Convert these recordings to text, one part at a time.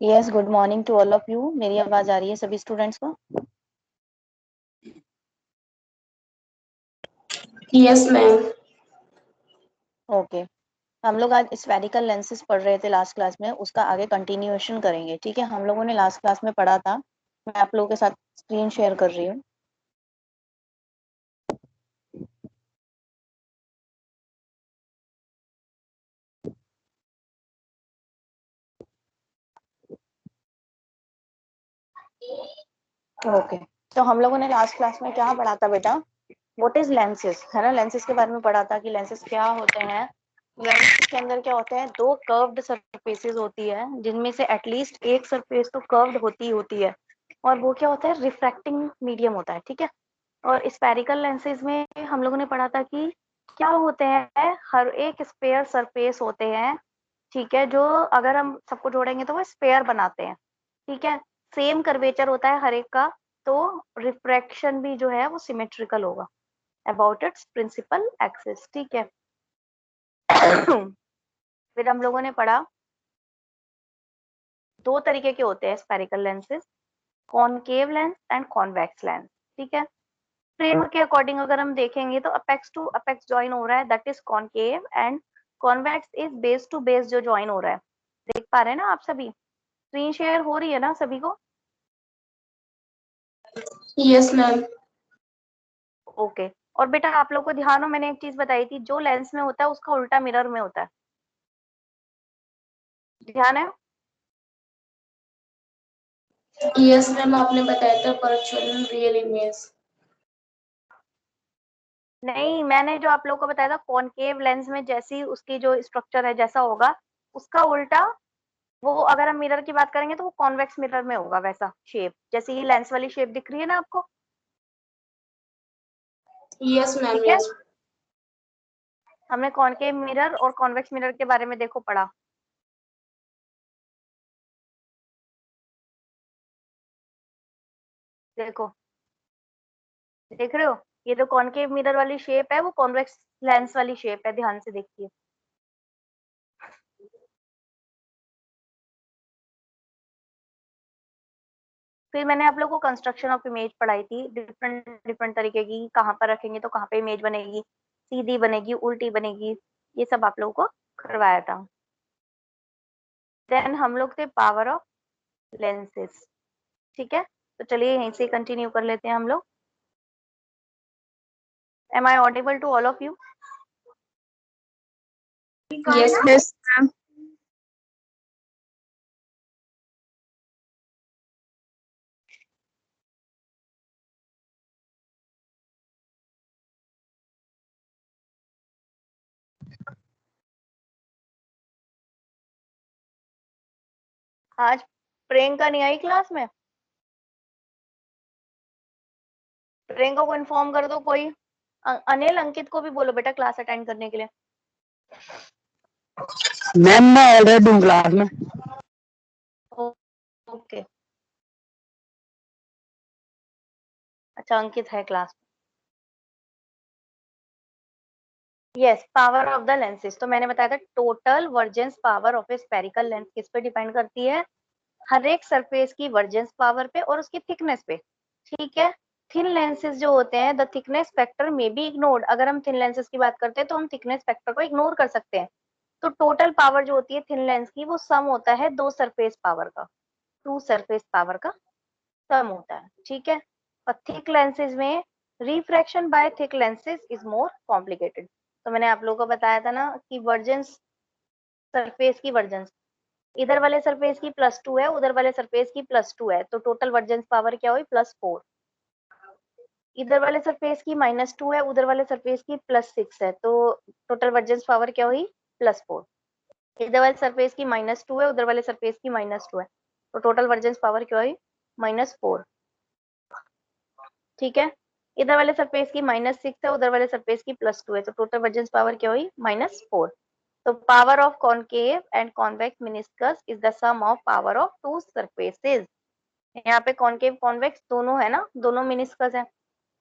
Yes, good morning to all of you. मेरी आवाज आ रही है सभी स्टूडेंट्स को? Yes ma'am. ओके। हम लोग आज स्फेरिकल लेंसेज पढ़ रहे थे लास्ट क्लास में, उसका आगे कंटिन्यूएशन करेंगे। ठीक है, हम लोगों ने लास्ट क्लास में पढ़ा था। मैं आप लोगों के साथ स्क्रीन शेयर कर रही हूँ। ओके, तो हम लोगों ने लास्ट क्लास में क्या पढ़ा था बेटा? व्हाट इज लेंसेज, है ना। लेंसेज के बारे में पढ़ा था कि लेंसेज क्या होते हैं। लेंस के अंदर क्या होता है, दो कर्व्ड सरफेसेस होती है, जिनमें से एटलीस्ट एक सरफेस तो कर्व्ड होती है। और वो क्या होता है, रिफ्रैक्टिंग मीडियम होता है। ठीक है। और स्फेरिकल लेंसेज में हम लोगों ने पढ़ा था कि क्या होते हैं, हर एक स्पेयर सरफेस होते हैं। ठीक है, जो अगर हम सबको जोड़ेंगे तो वो स्पेयर बनाते हैं। ठीक है, सेम कर्वेचर होता है हर एक का, तो रिफ्रैक्शन भी जो है वो सिमेट्रिकल होगा अबाउट इट्स प्रिंसिपल एक्सिस। ठीक है। फिर हम लोगों ने पढ़ा दो तरीके के होते हैं spherical lenses, concave lens and convex lens. ठीक है, फ्रेम के अकॉर्डिंग अगर हम देखेंगे तो अपेक्स टू अपेक्स ज्वाइन हो रहा है, that is concave, and convex is base to base जो ज्वाइन हो रहा है। देख पा रहे हैं ना आप सभी? स्क्रीन शेयर हो रही है ना सभी को? Yes ma'am. ओके। और बेटा आप लोग को ध्यान हो, मैंने एक चीज बताई थी, जो लेंस में होता है उसका उल्टा मिरर में होता है। ध्यान है? यस मैम, आपने बताया था वर्चुअल रियल इमेज। नहीं, मैंने जो आप लोग को बताया था कॉनकेव लेंस में जैसी उसकी जो स्ट्रक्चर है जैसा होगा, उसका उल्टा वो, अगर हम मिरर की बात करेंगे तो वो कॉन्वेक्स मिरर में होगा वैसा शेप, जैसे ये लेंस वाली शेप दिख रही है ना आपको। Yes ma'am. ठीक है, यस। हमने कॉनकेव मिरर और कॉन्वेक्स मिरर के बारे में देखो पढ़ा। देखो, देख रहे हो, ये जो कॉनकेव मिरर वाली शेप है वो कॉन्वेक्स लेंस वाली शेप है, ध्यान से देखिए। फिर मैंने आप लोगों को कंस्ट्रक्शन ऑफ इमेज पढ़ाई थी, डिफरेंट डिफरेंट तरीके की, कहाँ पर रखेंगे तो कहाँ पे इमेज बनेगी, सीधी बनेगी, उल्टी बनेगी, ये सब आप लोगों को करवाया था। देन हम लोग थे पावर ऑफ लेंसेज। ठीक है, तो चलिए यहीं से कंटिन्यू कर लेते हैं हम लोग। Am I audible to all of you? Yes ma'am. आज प्रियंका नहीं आई क्लास में? प्रियंका को इन्फॉर्म कर दो कोई। अनिल, अंकित को भी बोलो बेटा क्लास अटेंड करने के लिए। मैम मैं ऑलरेडी हूँ क्लास में। ओके, अच्छा अंकित है क्लास में। Yes, power of the lenses, तो मैंने बताया था total vergence power of a spherical lens किस पे डिपेंड करती है? हर एक सरफेस की वर्जेंस पावर पे और उसकी थिकनेस पे। ठीक है, थिन लेंसेज जो होते हैं, द थिकनेस फैक्टर में बी इग्नोर्ड। अगर हम थिन लेंसेज की बात करते हैं तो हम थिकनेस फैक्टर को इग्नोर कर सकते हैं। तो टोटल पावर जो होती है थिन लेंस की, वो सम होता है दो सरफेस पावर का, टू सरफेस पावर का सम होता है। ठीक है, और थिक लेंसेज में refraction by thick lenses is more complicated. तो मैंने आप लोगों को बताया था ना कि वर्जेंस, सरफेस की वर्जेंस, इधर वाले सरफेस की +2 है, उधर वाले सरफेस की +2 है, तो टोटल वर्जेंस पावर क्या हुई? +4। इधर वाले सरफेस की -2 है, उधर वाले सरफेस की +6 है, तो टोटल वर्जेंस पावर क्या हुई? +4। इधर वाले सरफेस की -2 है, उधर वाले सरफेस की -2 है, तो टोटल वर्जेंस पावर क्या हुई? -4। ठीक है, इधर वाले सरफेस की -6 है, उधर वाले सरफेस की +2 है, तो टोटल वर्जेंस पावर क्या हुई? -4। तो power of concave and convex meniscus is the sum of power of two surfaces. यहाँ पे कॉनकेव कॉन्वेक्स दोनों है ना, दोनों मेनिस्कस है,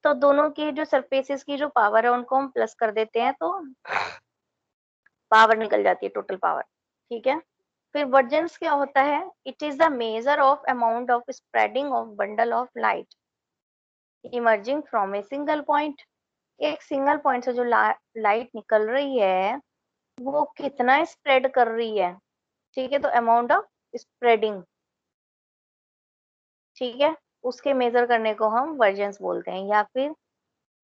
तो दोनों की जो सरफेसेस की जो पावर है उनको हम प्लस कर देते हैं, तो पावर निकल जाती है, टोटल पावर। ठीक है, फिर वर्जेंस क्या होता है? It is the measure of amount of spreading of bundle of light emerging from a single point. एक सिंगल पॉइंट से जो लाइट निकल रही है वो कितना स्प्रेड कर रही है, ठीक है, तो अमाउंट ऑफ स्प्रेडिंग, ठीक है, उसके मेजर करने को हम वर्जेंस बोलते हैं। या फिर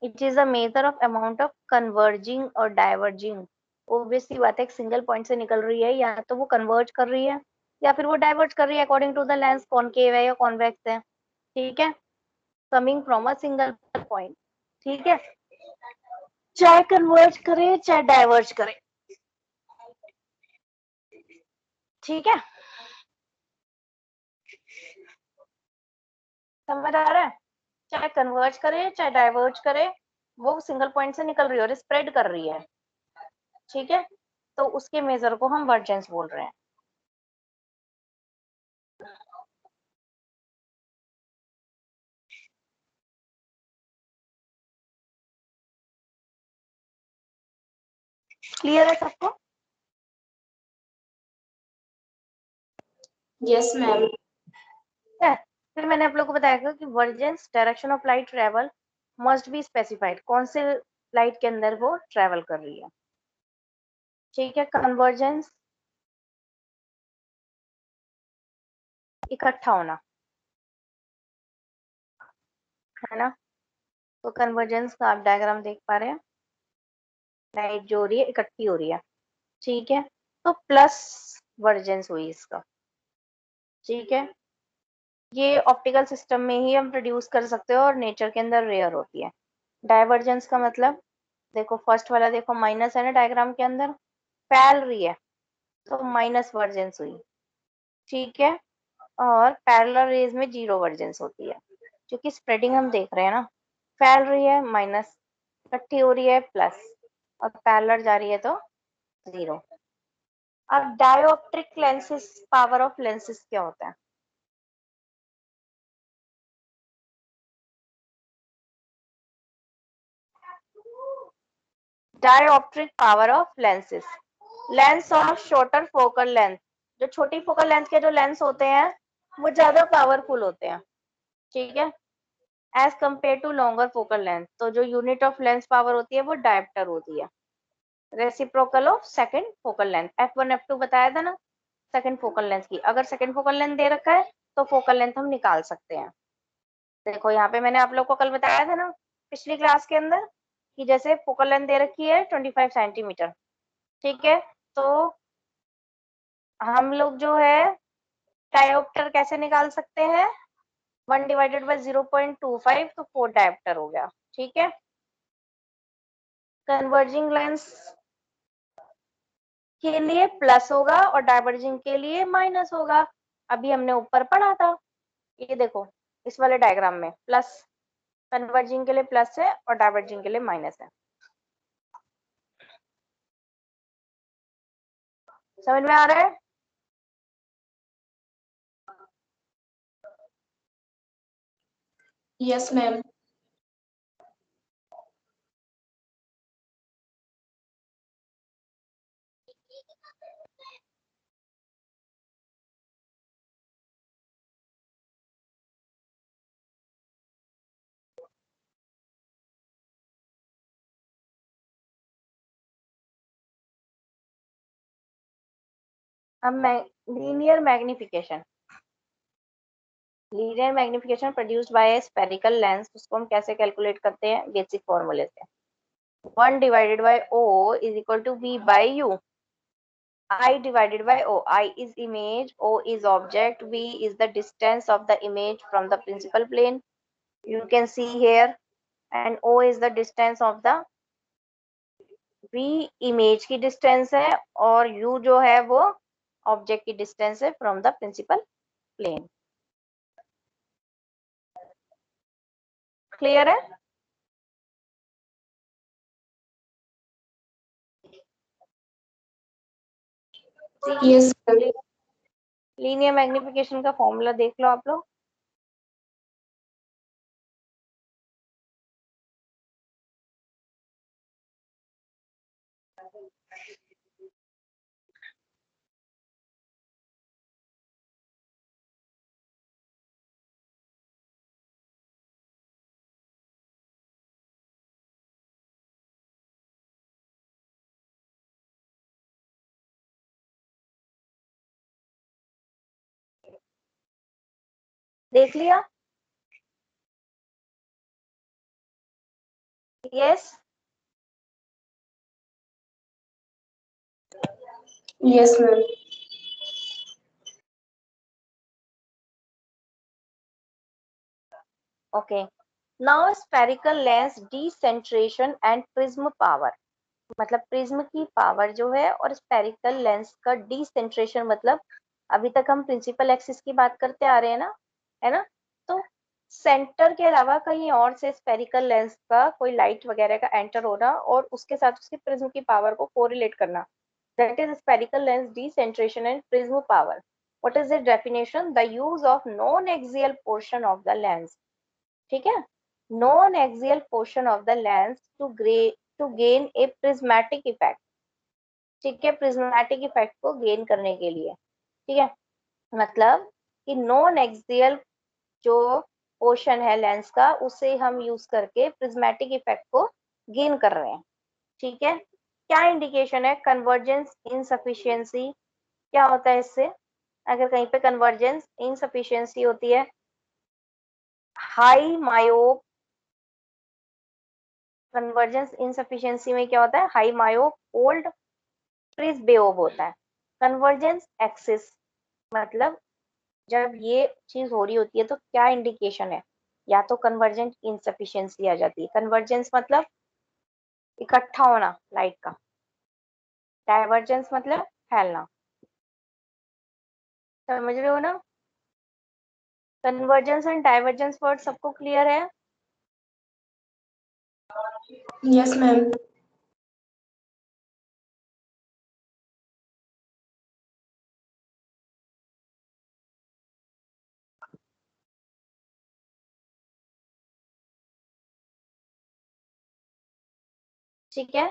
it is a measure of amount of converging और डाइवर्जिंग। ऑब्वियस सी बात है, एक सिंगल पॉइंट से निकल रही है, या तो वो कन्वर्ज कर रही है या फिर वो डाइवर्ज कर रही है according to the lens, concave है या कॉन्वेक्स है, ठीक है, coming from a single point, ठीक है, चाहे कन्वर्ज करे चाहे डाइवर्ज करे, ठीक है, समझ आ रहा है? चाहे कन्वर्ज करे चाहे डाइवर्ज करे, वो सिंगल पॉइंट से निकल रही है और स्प्रेड कर रही है, ठीक है, तो उसके मेजर को हम वर्जेंस बोल रहे हैं। क्लियर है सबको? Yes ma'am. है। फिर मैंने आप लोग को बताया था कि vergence direction of light travel must be specified, कौन से लाइट के अंदर वो ट्रेवल कर रही है, ठीक है। कन्वर्जेंस इकट्ठा होना, है ना, तो कन्वर्जेंस का आप डायग्राम देख पा रहे हैं, लाइट जो हो रही है इकट्ठी हो रही है, ठीक है, तो प्लस वर्जेंस हुई इसका, ठीक है। ये ऑप्टिकल सिस्टम में ही हम प्रोड्यूस कर सकते हो और नेचर के अंदर रेयर होती है। डाइवर्जेंस का मतलब, देखो फर्स्ट वाला देखो माइनस है ना डायग्राम के अंदर, फैल रही है तो माइनस वर्जेंस हुई, ठीक है, और पैरेलल रेज में जीरो वर्जेंस होती है, क्योंकि स्प्रेडिंग हम देख रहे हैं ना, फैल रही है माइनस, इकट्ठी हो रही है प्लस, और पैरेलल जा रही है तो जीरो। अब dioptric lenses, power of lenses क्या होता है? Dioptric power of lenses, lens of shorter focal length, जो छोटी फोकल लेंथ के जो लेंस होते हैं वो ज्यादा पावरफुल होते हैं, ठीक है, as compare to longer focal length. तो जो यूनिट ऑफ लेंस पावर होती है वो डायप्टर होती है, reciprocal of second focal length. F1 F2 बताया था ना सेकंड फोकल लेंथ की, अगर सेकंड फोकल लेंथ दे रखा है तो फोकल लेंथ हम निकाल सकते हैं। देखो यहाँ पे मैंने आप लोग को कल बताया था ना पिछली क्लास के अंदर कि जैसे फोकल लेंथ दे रखी है 25 सेंटीमीटर, ठीक है, तो हम लोग जो है डायोप्टर कैसे निकाल सकते हैं? 1 डिवाइडेड बाय 0.25, तो 4 डायोप्टर हो गया, ठीक है। कन्वर्जिंग लेंस के लिए प्लस होगा और डाइवर्जिंग के लिए माइनस होगा, अभी हमने ऊपर पढ़ा था, ये देखो इस वाले डायग्राम में प्लस, कन्वर्जिंग के लिए प्लस है और डाइवर्जिंग के लिए माइनस है, समझ में आ रहा है? Yes ma'am. अब linear magnification, linear magnification produced by spherical lens, उसको हम कैसे कैलकुलेट करते हैं? बेसिक फॉर्मूले से, 1 divided by O is equal to V by U, I divided by O. I is image, O is object, V is the distance of the image from the principal plane. You can see here, and O is the distance of the V image की distance है, और U जो है वो object की distance है from the principal plane. Clear है? Yes. Linear magnification का फॉर्मूला देख लो आप लोग। देख लिया? Yes yes ma'am. Okay. Now spherical lens decentration and prism power, मतलब प्रिज्म की पावर जो है और स्फेरिकल लेंस का डिसेंट्रेशन, मतलब अभी तक हम प्रिंसिपल एक्सिस की बात करते आ रहे हैं ना, है ना? तो सेंटर के अलावा कहीं और से स्फेरिकल लेंस का कोई लाइट वगैरह का एंटर होना और उसके साथ उसकी प्रिज्म की पावर को कोरिलेट करना, that is spherical lens decentration and prism power. What is the definition? The use of non axial portion of the lens, ठीक है, non axial portion of the lens to gain a prismatic effect, ठीक है, prismatic effect को gain करने के लिए, ठीक है, मतलब कि नॉन एक्सियल जो पोर्शन है लेंस का उसे हम यूज करके प्रिज्मेटिक इफेक्ट को गेन कर रहे हैं, ठीक है। क्या इंडिकेशन है? कन्वर्जेंस इनसफिशियंसी, क्या होता है इससे? अगर कहीं पे कन्वर्जेंस इनसफिशियंसी होती है, हाई मायोप, कन्वर्जेंस इनसफिशियंसी में क्या होता है? हाई मायोप, ओल्ड प्रिस्बेओब होता है। कन्वर्जेंस एक्सिस, मतलब जब ये चीज हो रही होती है तो क्या इंडिकेशन है? या तो कन्वर्जेंट इनसफिशियंसी आ जाती है, कन्वर्जेंस मतलब इकट्ठा होना लाइट का, डाइवर्जेंस मतलब फैलना, समझ रहे हो ना? कन्वर्जेंस एंड डाइवर्जेंस वर्ड सबको क्लियर है? Yes ma'am. ठीक है,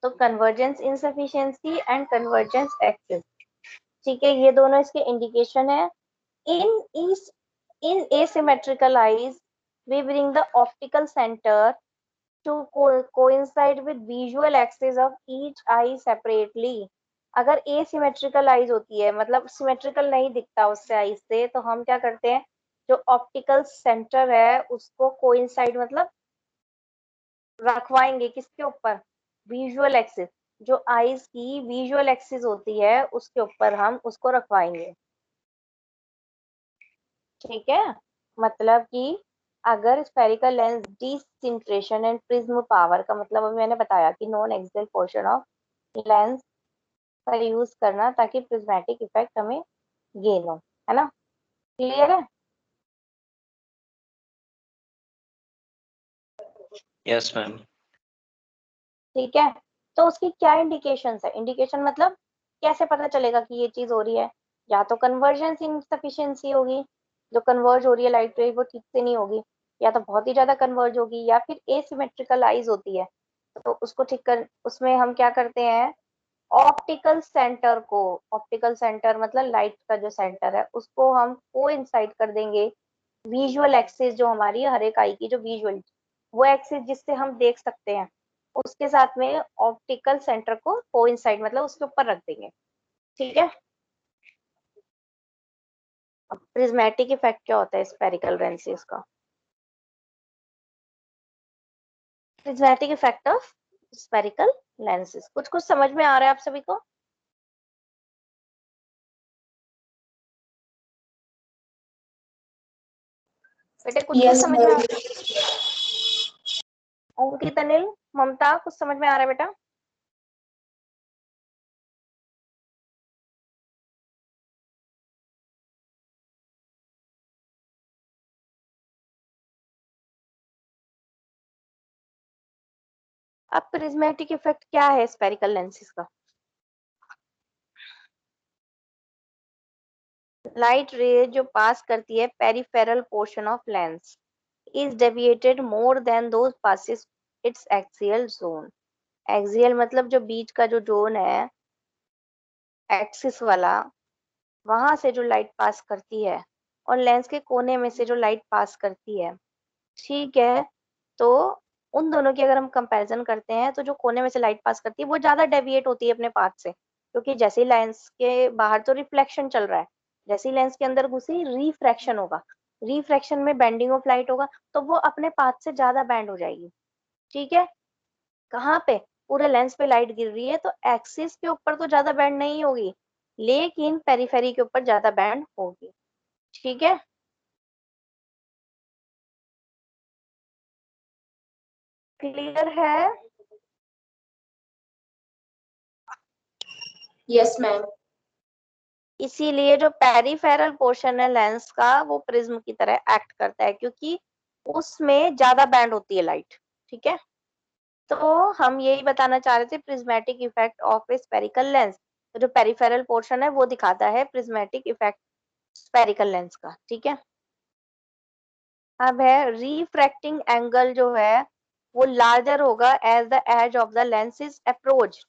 तो convergence insufficiency and convergence axis, ठीक है, ये दोनों इसके इंडिकेशन है। इन इस इन asymmetrical eyes we bring the optical center to coincide with visual axis of each eye separately. अगर asymmetrical eyes होती है, मतलब सिमेट्रिकल नहीं दिखता उससे आई से, तो हम क्या करते हैं, जो ऑप्टिकल सेंटर है उसको कोइंसाइड मतलब रखवाएंगे किसके ऊपर? विजुअल एक्सिस, जो आईज की विजुअल एक्सिस होती है उसके ऊपर हम उसको रखवाएंगे, ठीक है। मतलब कि अगर spherical lens decentration and prism power का मतलब अभी मैंने बताया कि non axial portion of lens का यूज करना ताकि प्रिज्मेटिक इफेक्ट हमें गेन हो, है ना? क्लियर है? Yes ma'am. ठीक है, तो उसकी क्या इंडिकेशंस है? इंडिकेशन मतलब कैसे पता चलेगा कि ये चीज हो रही है? या तो कन्वर्जेंस इनसफिशियंसी होगी, जो कन्वर्ज हो रही है लाइट रे वो ठीक से नहीं होगी, या तो बहुत ही ज्यादा कन्वर्ज होगी, या फिर एसिमेट्रिकल आइज होती है, तो उसको ठीक कर, उसमें हम क्या करते हैं, ऑप्टिकल सेंटर को, ऑप्टिकल सेंटर मतलब लाइट का जो सेंटर है उसको हम को इंसाइड कर देंगे विजुअल एक्सिस, जो हमारी हर एक आई की जो विजुअल वो एक्सिस जिससे हम देख सकते हैं उसके साथ में ऑप्टिकल सेंटर को कोइंसाइड मतलब उसके ऊपर रख देंगे, ठीक है। अब प्रिज्मेटिक इफेक्ट क्या होता है स्फेरिकल लेंसेज का? Prismatic effect of spherical lenses, कुछ कुछ समझ में आ रहा है आप सभी को? बेटे कुछ कुछ यस समझ में आ मैम। रहा है? अंकित, अनिल, ममता, कुछ समझ में आ रहा है बेटा? अब प्रिज्मेटिक इफेक्ट क्या है स्फेरिकल लेंसेज का? लाइट रे जो पास करती है peripheral portion of lens is deviated more than those passes it's axial zone. Axial मतलब जो बीच का जो जोन है एक्सिस वाला, वहां से जो लाइट पास करती है और लेंस के कोने में से जो लाइट पास करती है, ठीक है, तो उन दोनों की अगर हम कंपैरिजन करते हैं तो जो कोने में से लाइट पास करती है वो ज्यादा डेविएट होती है अपने पाथ से, क्योंकि जैसे ही लेंस के बाहर तो रिफ्लेक्शन चल रहा है, जैसे ही लेंस के अंदर घुसी रिफ्रैक्शन होगा, रिफ्रैक्शन में बेंडिंग ऑफ लाइट होगा, तो वो अपने पाथ से ज्यादा बैंड हो जाएगी। ठीक है, कहाँ पे, पूरे लेंस पे लाइट गिर रही है तो एक्सिस के ऊपर तो ज्यादा बैंड नहीं होगी, लेकिन पेरिफेरी के ऊपर ज्यादा बैंड होगी। ठीक है, क्लियर है? Yes ma'am. इसीलिए जो पेरिफेरल पोर्शन है लेंस का वो प्रिज्म की तरह एक्ट करता है, क्योंकि उसमें ज्यादा बैंड होती है लाइट। ठीक है, तो हम यही बताना चाह रहे थे, prismatic effect of a spherical lens. तो जो पेरिफेरल पोर्शन है वो दिखाता है प्रिज्मेटिक इफेक्ट स्फेरिकल लेंस का। ठीक है, अब है रिफ्रैक्टिंग एंगल जो है वो लार्जर होगा as the edge of the lens is approach,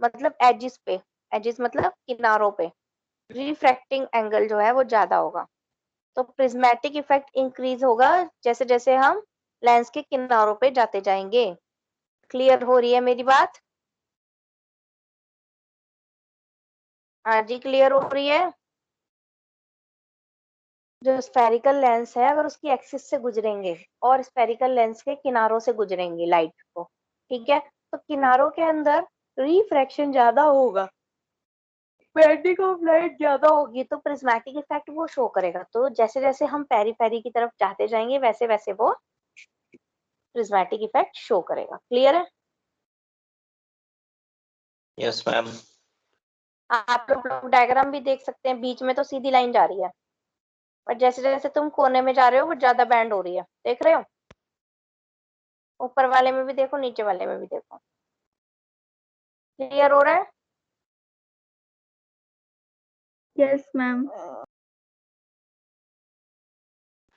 मतलब एजिस पे, एजिस मतलब किनारों पे रिफ्रैक्टिंग एंगल जो है वो ज्यादा होगा। तो प्रिज्मेटिक इफेक्ट इंक्रीज होगा जैसे जैसे हम लेंस के किनारों पे जाते जाएंगे। क्लियर हो रही है मेरी बात? हाँ जी, क्लियर हो रही है। जो स्फेरिकल लेंस है अगर उसकी एक्सिस से गुजरेंगे और स्फेरिकल लेंस के किनारों से गुजरेंगे लाइट को, ठीक है, तो किनारों के अंदर रिफ्रैक्शन ज्यादा होगा, बेंडिंग ऑफ लाइट ज्यादा होगी, तो प्रिज्मेटिक इफेक्ट वो शो करेगा। तो जैसे जैसे हम पेरी पेरी की तरफ जाते जाएंगे वैसे वैसे वो प्रिज्मेटिक इफेक्ट शो करेगा। क्लियर है? Yes ma'am. आप लोग डायग्राम भी देख सकते हैं, बीच में तो सीधी लाइन जा रही है, और जैसे जैसे तुम कोने में जा रहे हो वो ज्यादा बैंड हो रही है। देख रहे हो? ऊपर वाले में भी देखो, नीचे वाले में भी देखो। क्लियर हो रहा है? Yes ma'am.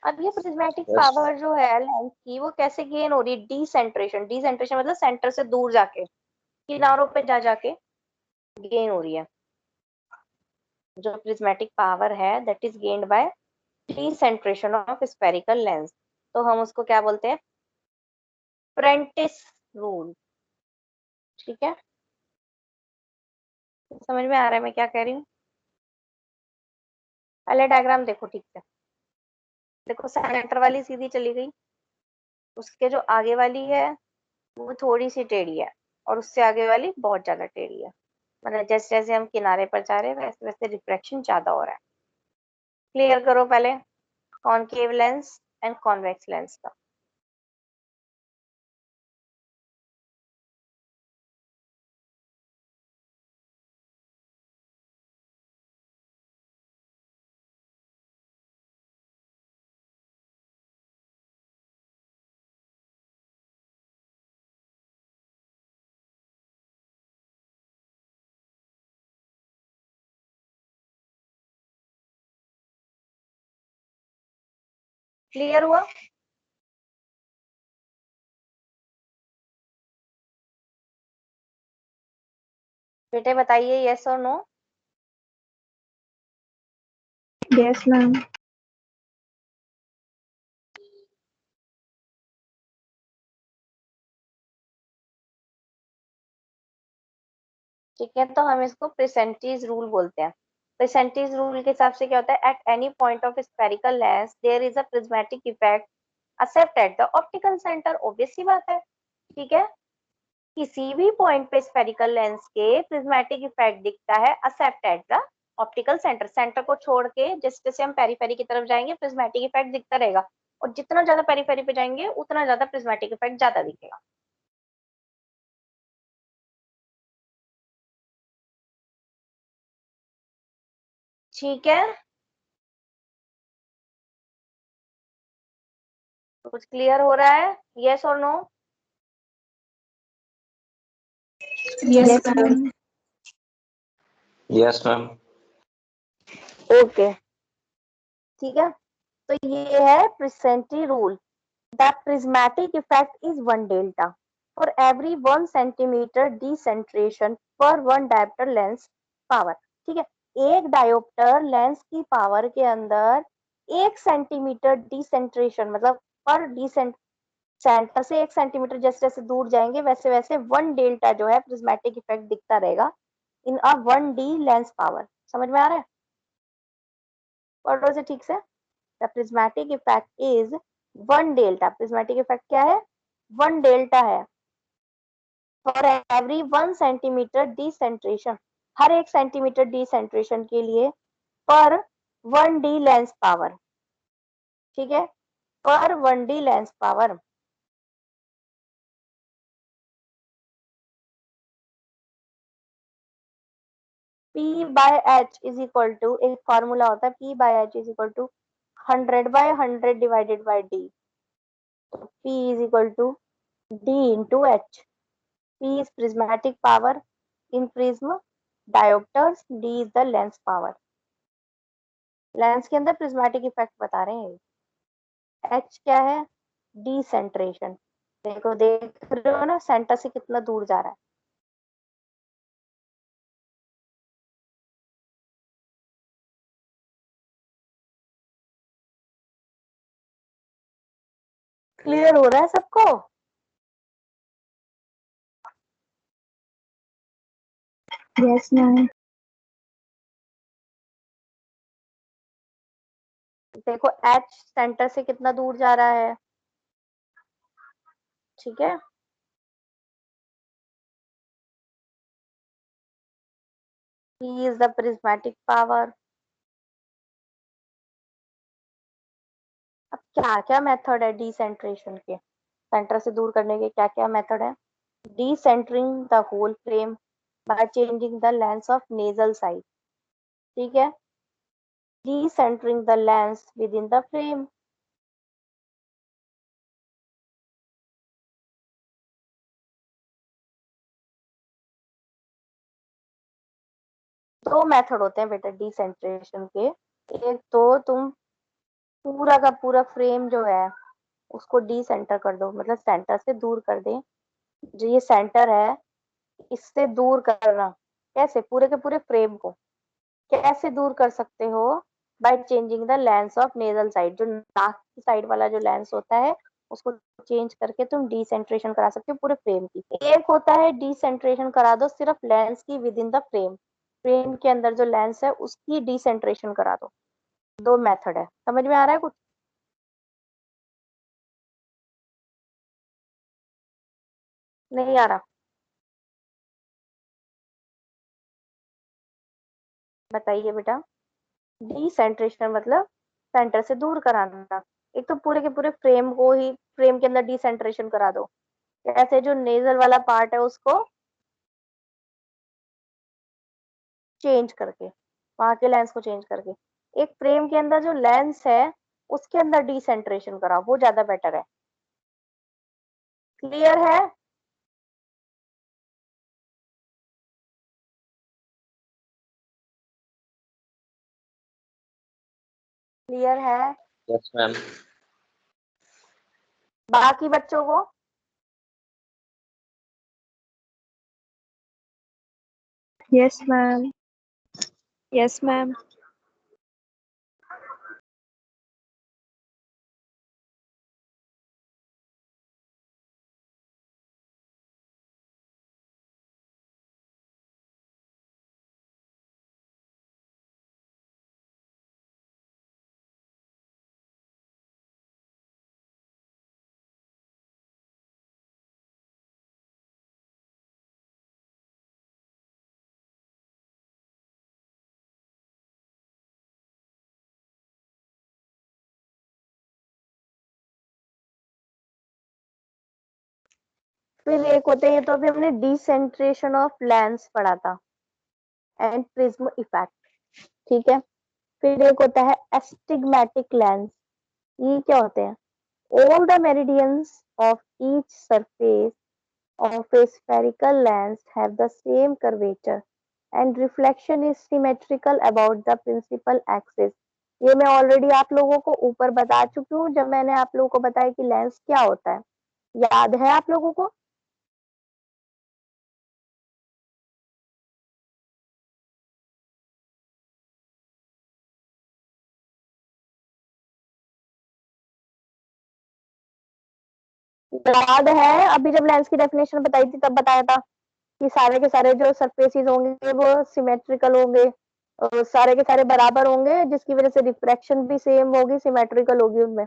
अब ये प्रिज्मेटिक Yes. पावर जो है लेंस की वो कैसे गेन हो रही है? डिसेंट्रेशन, डिसेंट्रेशन मतलब सेंटर से दूर जाके, किनारों पे जा जाके गेन हो रही है। जो प्रिज्मेटिक पावर है that is gained by decentration of spherical lens. तो हम उसको क्या बोलते हैं? Prentice rule. ठीक है, समझ में आ रहा है मैं क्या कह रही हूँ? पहले डायग्राम देखो ठीक से। देखो, सेंटर वाली सीधी चली गई, उसके जो आगे वाली है वो थोड़ी सी टेढ़ी है, और उससे आगे वाली बहुत ज्यादा टेढ़ी है। मतलब जैसे जैसे हम किनारे पर जा रहे हैं वैसे वैसे रिफ्लेक्शन ज्यादा हो रहा है। क्लियर करो पहले concave lens and convex lens का। क्लियर हुआ? बेटे बताइए यस और नो। Yes ma'am. ठीक है, तो हम इसको प्रेसेंटीज रूल बोलते हैं। प्रेसेंटीज रूल के हिसाब से क्या होता है? At any point of spherical lens there is a prismatic effect except at the optical centre. Obvious सी बात है। ठीक है, किसी भी पॉइंट पे स्फेरिकल लेंस के प्रिज्मेटिक इफेक्ट दिखता है except at the optical centre. Centre को छोड़ के जैसे जैसे हम पेरीफेरी की तरफ जाएंगे प्रिज्मेटिक इफेक्ट दिखता रहेगा, और जितना ज्यादा पेरीफेरी पे जाएंगे उतना ज्यादा प्रिज्मेटिक इफेक्ट ज्यादा दिखेगा। ठीक है, तो कुछ क्लियर हो रहा है? यस और no? Yes ma'am. Yes ma'am. Okay, ठीक है, तो ये है Prentice rule. The prismatic effect is 1 delta for every 1 centimetre decentration per 1 dioptre lens power. ठीक है, एक डायोप्टर लेंस की पावर के अंदर 1 सेंटीमीटर डिसेंट्रेशन मतलब पर डिसेंट सेंटर से 1 सेंटीमीटर जैसे जैसे दूर जाएंगे वैसे वैसे 1 डेल्टा जो है प्रिज्मेटिक इफेक्ट दिखता रहेगा इन अ 1D लेंस पावर। समझ में आ रहा है? पढ़ लो से ठीक से। The prismatic effect is 1 delta. Prismatic effect क्या है? 1 डेल्टा है फॉर एवरी 1 सेंटीमीटर डिसेंट्रेशन, हर 1 सेंटीमीटर डिसेंट्रेशन के लिए पर 1 डी लेंस पावर। ठीक है, पर 1 D lens power. P by H is equal to, एक फॉर्मूला होता है P by H is equal to 100 by 100 divided by D। तो P is equal to D into H। P is prismatic power in prism diopters, D is the lens power। Lens के अंदर prismatic effect बता रहे हैं। H क्या है? डिसेंट्रेशन। देखो देख रहे हो ना सेंटर से कितना दूर जा रहा है। क्लियर हो रहा है सबको? Yes, ma'am. देखो H सेंटर से कितना दूर जा रहा है। ठीक है, P is the prismatic power। अब क्या क्या मेथड है डिसेंट्रेशन के, सेंटर से दूर करने के क्या क्या मेथड है? Decentering the whole frame by changing the lens of nasal side. ठीक है, decentering the lens within the frame। दो मेथड होते हैं बेटा डिसेंट्रेशन के। एक तो तुम पूरा का पूरा फ्रेम जो है उसको डिसेंटर कर दो, मतलब सेंटर से दूर कर दे। जो ये सेंटर है इससे दूर करना, कैसे? पूरे के पूरे फ्रेम को कैसे दूर कर सकते हो? Bye changing the lens of nasal side. जो नाक की साइड वाला जो लेंस होता है उसको चेंज करके तुम डिसेंट्रेशन करा सकते हो पूरे फ्रेम की। एक होता है डिसेंट्रेशन करा दो सिर्फ लेंस की with in the frame, frame के अंदर जो लेंस है उसकी डिसेंट्रेशन करा दो। दो मेथड है, समझ में आ रहा है कुछ? नहीं आ रहा? बताइए बेटा। डिसेंट्रेशन मतलब सेंटर से दूर कराना। एक तो पूरे के पूरे फ्रेम को ही फ्रेम के अंदर डिसेंट्रेशन करा दो, ऐसे जो नेजल वाला पार्ट है उसको चेंज करके, वहां के लेंस को चेंज करके। एक फ्रेम के अंदर जो लेंस है उसके अंदर डिसेंट्रेशन कराओ, वो ज्यादा बेटर है। क्लियर है? क्लियर है? Yes ma'am. बाकी बच्चों को? Yes, ma'am. Yes, ma'am. फिर एक होते हैं, ये तो अभी हमने डिसेंट्रेशन ऑफ लेंस पढ़ा था एंड प्रिज्म इफेक्ट। ठीक है, फिर एक होता है एस्टिग्मेटिक लेंस। ये क्या होते हैं? All the meridians of each surface of a spherical lens have the same curvature and reflection is symmetrical about the principal axis। ये मैं ऑलरेडी आप लोगों को ऊपर बता चुकी हूँ जब मैंने आप लोगों को बताया कि लेंस क्या होता है। याद है आप लोगों को? याद है अभी जब लेंस की डेफिनेशन बताई थी तब बताया था कि सारे के सारे जो सरफेसेस होंगे वो सिमेट्रिकल होंगे, सारे के सारे बराबर होंगे, जिसकी वजह से रिफ्रैक्शन भी सेम होगी, सिमेट्रिकल होगी उनमें।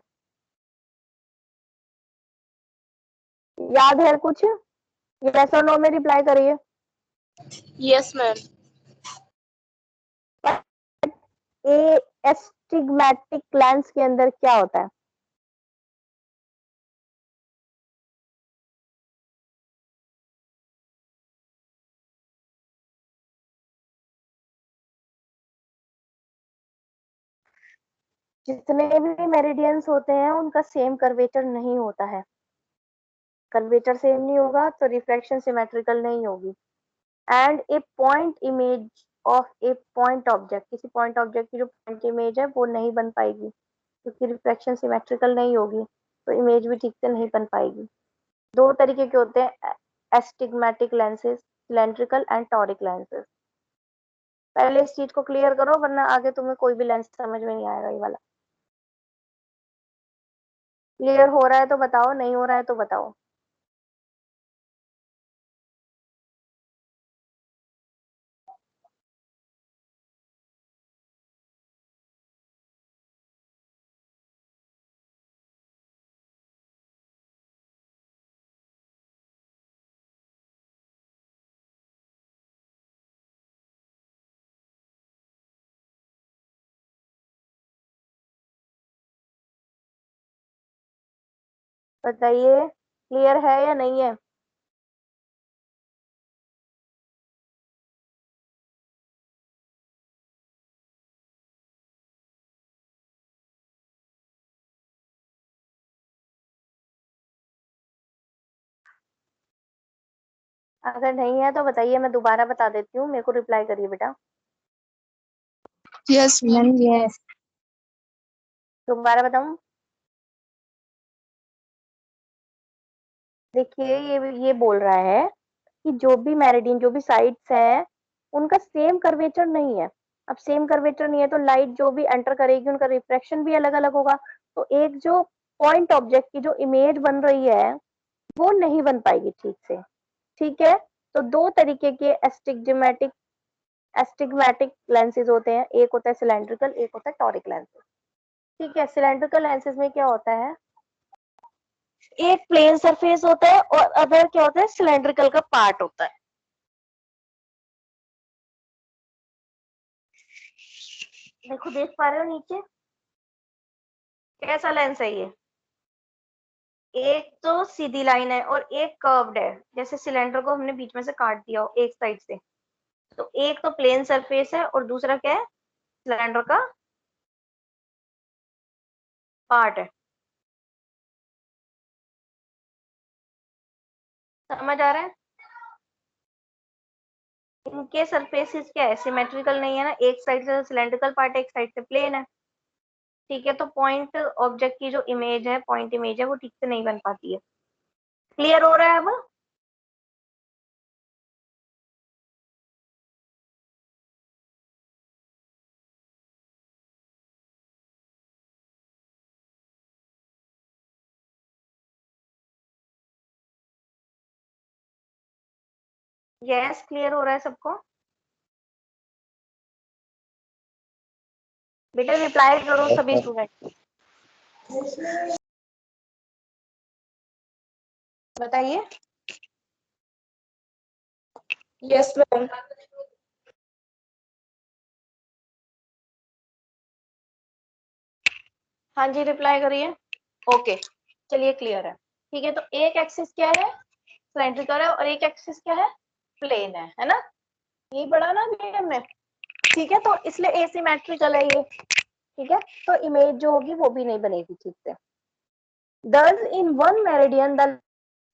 याद है कुछ? यस और नो में रिप्लाई करिए। Yes ma'am. A astigmatic lens के अंदर क्या होता है? जितने भी मेरिडियंस होते हैं उनका सेम कर्वेचर नहीं होता है। कर्वेचर सेम नहीं होगा तो रिफ्रैक्शन सिमेट्रिकल नहीं होगी। And A point image of A point object, किसी पॉइंट ऑब्जेक्ट की जो पॉइंट इमेज है वो नहीं बन पाएगी, क्योंकि रिफ्रैक्शन सिमेट्रिकल नहीं होगी, तो इमेज भी ठीक से नहीं बन पाएगी। दो तरीके के होते हैं astigmatic lenses, cylindrical and toric lenses. पहले इस चीज को क्लियर करो, वरना आगे तुम्हें कोई भी लेंस समझ में नहीं आएगा ये वाला। क्लियर हो रहा है तो बताओ, नहीं हो रहा है तो बताओ। बताइए, क्लियर है या नहीं है? अगर नहीं है तो बताइए, मैं दोबारा बता देती हूँ, मेरे को रिप्लाई करिए बेटा। Yes ma'am. यस। दोबारा बताऊं? देखिए, ये बोल रहा है कि जो भी मेरिडियन, जो भी साइड्स हैं, उनका सेम कर्वेचर नहीं है। अब सेम कर्वेचर नहीं है तो लाइट जो भी एंटर करेगी उनका रिफ्रैक्शन भी अलग अलग होगा। तो एक जो पॉइंट ऑब्जेक्ट की जो इमेज बन रही है वो नहीं बन पाएगी ठीक से। ठीक है, तो दो तरीके के एस्टिग्मेटिक लेंसेज होते हैं, एक होता है सिलेंड्रिकल, एक होता है टॉरिक लेंसेज। ठीक है, सिलेंड्रिकल लेंसेज में क्या होता है, एक प्लेन सरफेस होता है और अदर क्या होता है, सिलेंड्रिकल का पार्ट होता है। देखो, देख पा रहे हो नीचे कैसा लेंस है ये? एक तो सीधी लाइन है और एक कर्व्ड है, जैसे सिलेंडर को हमने बीच में से काट दिया हो एक साइड से। तो एक तो प्लेन सरफेस है और दूसरा क्या है, सिलेंडर का पार्ट है। समझ आ रहा है? इनके सरफेसेस क्या है, सिमेट्रिकल नहीं है ना, एक साइड से सिलेंड्रिकल पार्ट है, एक साइड से प्लेन है। ठीक है, तो पॉइंट ऑब्जेक्ट की जो इमेज है, पॉइंट इमेज है, वो ठीक से नहीं बन पाती है। क्लियर हो रहा है अब? यस, क्लियर हो रहा है सबको? बेटा रिप्लाई करो सभी स्टूडेंट। बताइए। Yes ma'am. हाँ जी, रिप्लाई करिए। ओके, चलिए क्लियर है। ठीक है, तो एक एक्सिस क्या है, सिलेंड्रिकल है, और एक एक्सिस क्या है, प्लेन है ना? ये पढ़ा ना अभी हमने। ठीक है, तो इसलिए एसिमेट्रिकल है ये। ठीक है, तो इमेज जो होगी वो भी नहीं बनेगी ठीक से। Thus, in one meridian, the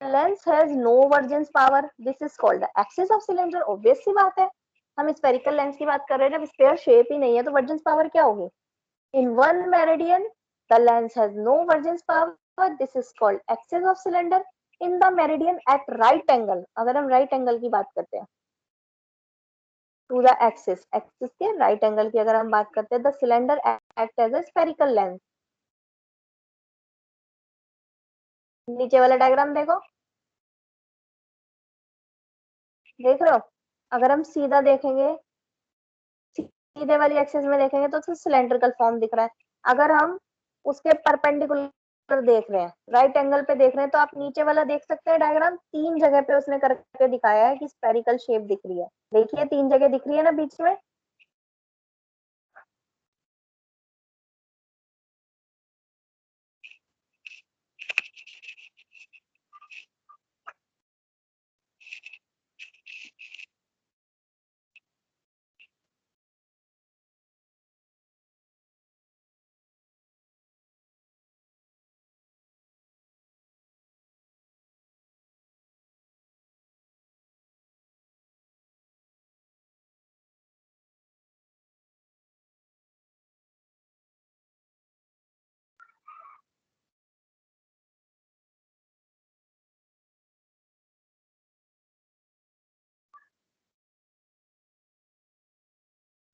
lens has no vergence power. This is called the axis of cylinder. Obvious सी बात है, हम स्पेरिकल लेंस की बात कर रहे हैं, जब स्फेयर शेप ही नहीं है तो वर्जेंस पावर क्या होगी? In one meridian, the lens has no vergence power. This is called axis of cylinder. In the meridian at right angle, अगर हम right angle की बात करते हैं, to the axis, axis के right angle की अगर हम बात करते हैं, the cylinder act as a spherical lens. नीचे वाला डायग्राम देखो, देख रहे हो? अगर हम सीधा देखेंगे, सीधे वाली एक्सिस में देखेंगे तो सिलेंड्रिकल फॉर्म दिख रहा है। अगर हम उसके परपेंडिकुलर देख रहे हैं, राइट एंगल पे देख रहे हैं, तो आप नीचे वाला देख सकते हैं डायग्राम, 3 जगह पे उसने करके दिखाया है कि स्फेरिकल शेप दिख रही है। देखिए 3 जगह दिख रही है ना बीच में।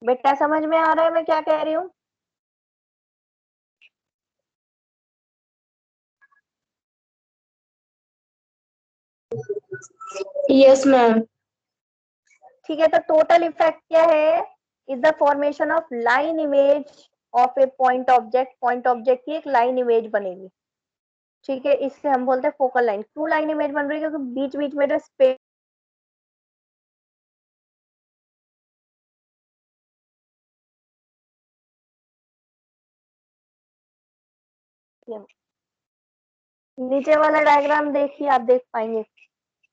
बेटा समझ में आ रहा है मैं क्या कह रही हूँ? Yes ma'am. ठीक है, तो टोटल इफेक्ट क्या है? Is the formation of line image of A point object. Point object की एक लाइन इमेज बनेगी। ठीक है, इससे हम बोलते हैं फोकल लाइन। क्यों लाइन इमेज बन रही है? क्योंकि बीच बीच में जो स्पेस नीचे वाला डायग्राम देखिए, आप देख पाएंगे।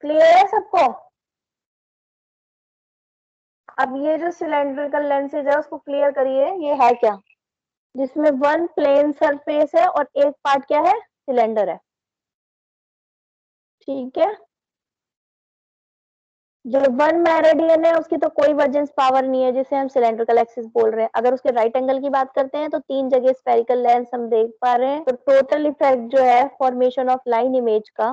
क्लियर है सबको? अब ये जो सिलेंड्रिकल लेंसेज है उसको क्लियर करिए, ये है क्या? जिसमें वन प्लेन सरफेस है और एक पार्ट क्या है? सिलेंडर है। ठीक है, जो वन मेरिडियन है उसकी तो कोई वर्जेंस पावर नहीं है, जिसे हम सिलेंड्रिकल एक्सिस बोल रहे हैं। अगर उसके राइट एंगल की बात करते हैं तो 3 जगह स्फेरिकल लेंस हम देख पा रहे हैं। तो टोटल इफेक्ट जो है फॉर्मेशन ऑफ लाइन इमेज का,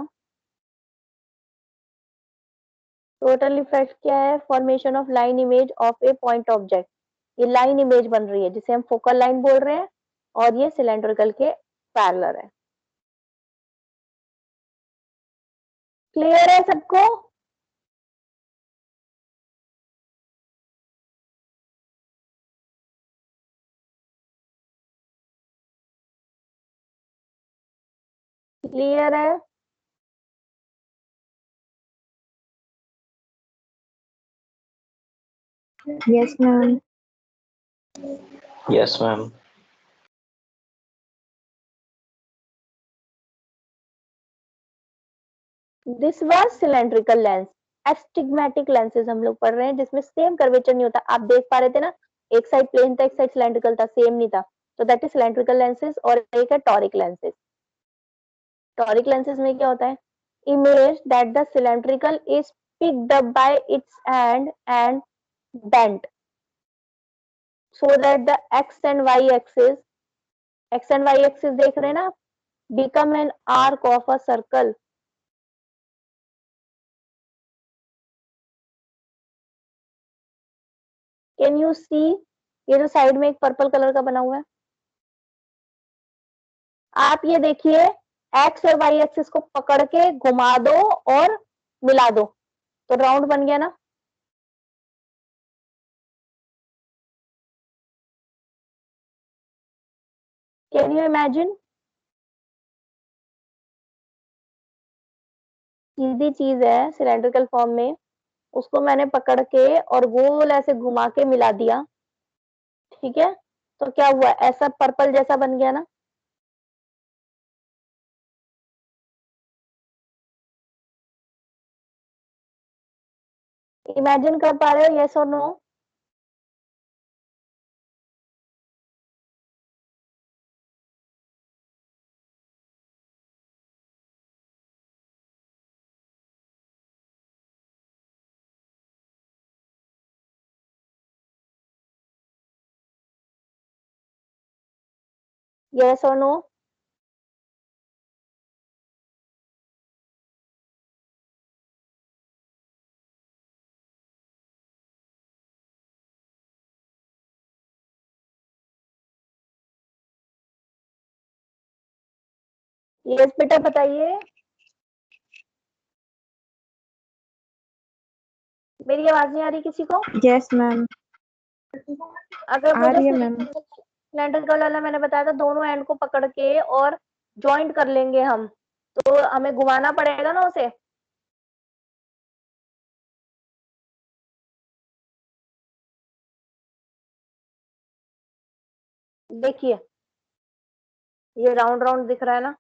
टोटल इफेक्ट क्या है? Formation of line image of A point object. ये लाइन इमेज बन रही है जिसे हम फोकल लाइन बोल रहे हैं, और ये सिलेंड्रिकल के पैरेलल है। क्लियर है सबको? क्लियर है? Yes, ma'am. Yes, ma'am. This was cylindrical lens. Astigmatic lenses हम लोग पढ़ रहे हैं जिसमें सेम कर्वेचर नहीं होता। आप देख पा रहे थे ना, एक साइड प्लेन था, एक साइड सिलेंड्रिकल था, सेम नहीं था। तो दैट इज सिलेंड्रिकल लेंसेज। और एक है टॉरिक लेंसेज। टॉरिक लेंसेज में क्या होता है? Image that the cylindrical is picked up by its end and bent so that the x and y axis देख रहे हैं ना, become an arc of a circle। Can you see? ये जो साइड में एक पर्पल कलर का बना हुआ है, आप ये देखिए, एक्स और वाई एक्सिस को पकड़ के घुमा दो और मिला दो तो राउंड बन गया ना। Can you imagine? सीधी चीज है सिलेंड्रिकल फॉर्म में, उसको मैंने पकड़ के और गोल ऐसे घुमा के मिला दिया। ठीक है, तो क्या हुआ? ऐसा पर्पल जैसा बन गया ना। इमेजिन कर पा रहे हो? यस और नो? यस और नो? यस बेटा बताइए। मेरी आवाज नहीं आ रही किसी को? Yes, ma'am. अगर आ वो जो रही है मैम। सिलेंड्रिकल वाला मैंने बताया था, दोनों एंड को पकड़ के और ज्वाइंट कर लेंगे हम, तो हमें घुमाना पड़ेगा ना उसे। देखिए ये राउंड राउंड दिख रहा है ना,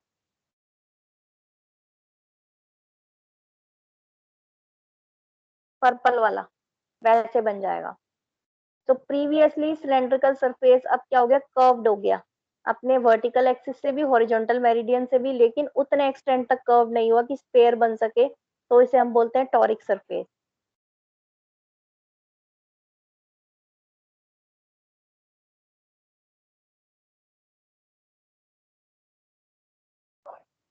पर्पल वाला, वैसे बन जाएगा। तो प्रीवियसली सिलेंड्रिकल सरफेस अब क्या हो गया, कर्व्ड हो गया, अपने वर्टिकल एक्सिस से भी हॉरिजॉन्टल मेरिडियन से भी, लेकिन उतने एक्सटेंट तक कर्व नहीं हुआ कि स्पेयर बन सके, तो इसे हम बोलते हैं टॉरिक सरफेस।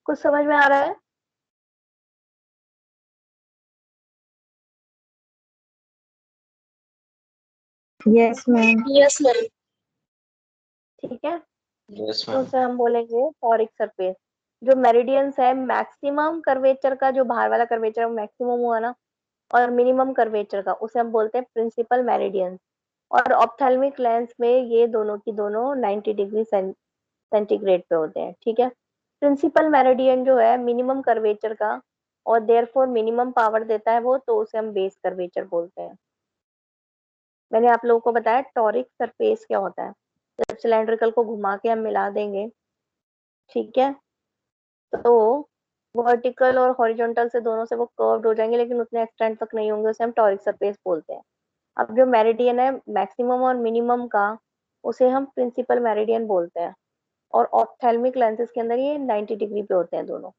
कुछ समझ में आ रहा है? Yes ma'am. Yes ma'am. ठीक है, यस तो मैम। उसे हम बोलेंगे टॉरिक सरफेस। जो मेरिडियंस है, मैक्सिमम कर्वेचर का जो बाहर वाला कर्वेचर मैक्सिमम हुआ ना, और मिनिमम कर्वेचर का, उसे हम बोलते हैं प्रिंसिपल मेरिडियन। और ऑप्थेल्मिक लेंस में ये दोनों की दोनों 90 डिग्री सेंटीग्रेड पे होते हैं। ठीक है, प्रिंसिपल मेरिडियन जो है मिनिमम कर्वेचर का और देयरफॉर मिनिमम पावर देता है वो, तो उसे हम बेस कर्वेचर बोलते हैं। मैंने आप लोगों को बताया टॉरिक सरफेस क्या होता है, जब सिलेंड्रिकल को घुमा के हम मिला देंगे, ठीक है, तो वर्टिकल और हॉरिजॉन्टल से दोनों से वो कर्व्ड हो जाएंगे, लेकिन उतने एक्सटेंड तक नहीं होंगे, उसे हम टॉरिक सरफेस बोलते हैं। अब जो मेरिडियन है मैक्सिमम और मिनिमम का, उसे हम प्रिंसिपल मेरिडियन बोलते हैं। और ऑप्थेल्मिक लेंसेज के अंदर ये 90 डिग्री पे होते हैं दोनों।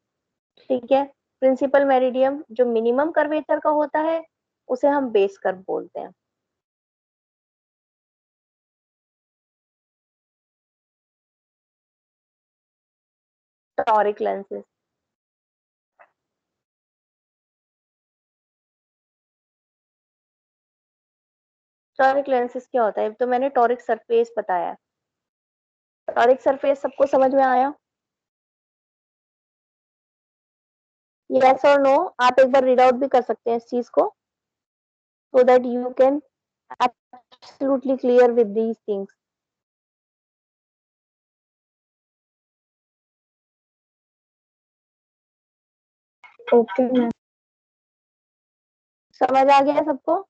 ठीक है, प्रिंसिपल मेरिडियम जो मिनिमम कर्वेचर का होता है, उसे हम बेस कर्व बोलते हैं। टॉरिक लेंसेज, टॉरिक लेंसेज क्या होता है, तो मैंने टॉरिक सरफेस बताया। टॉरिक सरफेस सबको समझ में आया? यस और नो, आप एक बार रीड आउट भी कर सकते हैं इस चीज को, so that you can absolutely clear with these things. Okay ma'am. समझ आ गया सबको?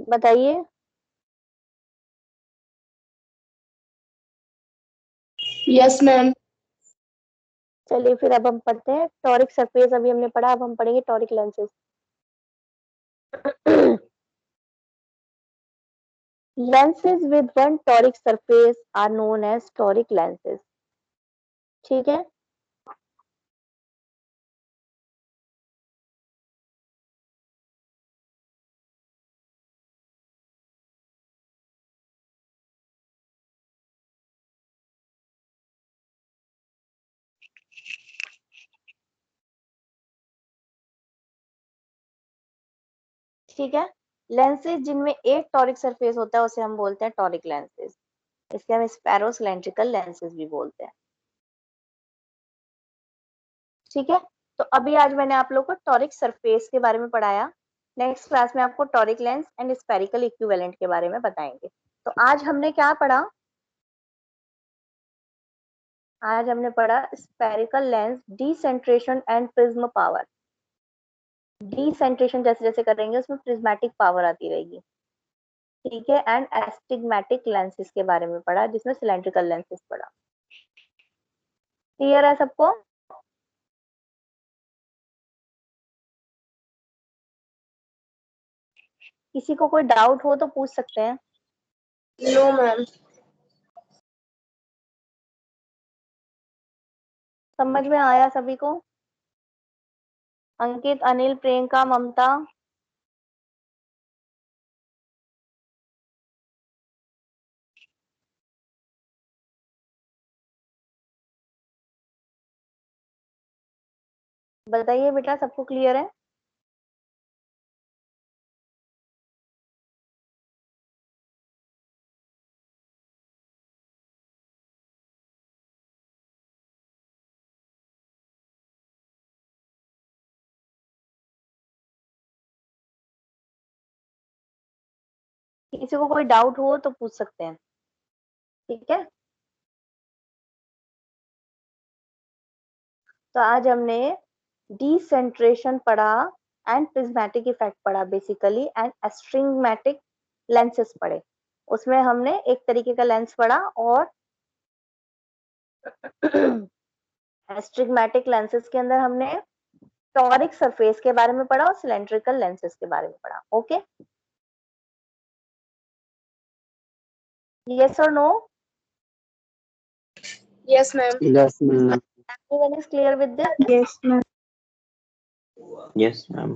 बताइए। Yes ma'am. चलिए फिर अब हम पढ़ते हैं टॉरिक सरफेस, अभी हमने पढ़ा, अब हम पढ़ेंगे toric lenses. lenses with one toric surface are known as toric lenses। ठीक है, ठीक है, लेंसेज जिनमें एक टॉरिक सरफेस होता है उसे हम बोलते हैं टॉरिक लेंसेज। इसके हम स्पैरो सिलेंड्रिकल लेंसेज भी बोलते हैं। ठीक है, तो अभी आज मैंने आप लोग को टॉरिक सरफेस के बारे में पढ़ाया। नेक्स्ट क्लास में आपको toric lens and spherical equivalent के बारे में बताएंगे। तो आज हमने क्या पढ़ा, आज हमने पढ़ा spherical lens, decentration and prism power. Decentration जैसे जैसे करेंगे उसमें प्रिज्मेटिक पावर आती रहेगी। ठीक है, एंड एस्टिग्मेटिक लेंसेज के बारे में पढ़ा, जिसमें सिलेंड्रिकल लेंसेज पढ़ा। क्लियर है सबको? किसी को कोई डाउट हो तो पूछ सकते हैं। No ma'am. समझ में आया सभी को? अंकित, अनिल, प्रियंका, ममता, बताइए बेटा, सबको क्लियर है? किसी को कोई डाउट हो तो पूछ सकते हैं, ठीक है। तो आज हमने डिसेंट्रेशन पढ़ा एंड प्रिज्मेटिक इफेक्ट पढ़ा बेसिकली, एंड एस्ट्रिग्मेटिक लेंसेस पढ़े। उसमें हमने एक तरीके का लेंस पढ़ा, और एस्ट्रिग्मेटिक लेंसेस के अंदर हमने टॉरिक सरफेस के बारे में पढ़ा और सिलेंड्रिकल लेंसेस के बारे में पढ़ा। Okay, yes or no? Yes, ma'am. Yes, ma'am. Everyone is clear with this? Yes, ma'am. Yes, ma'am.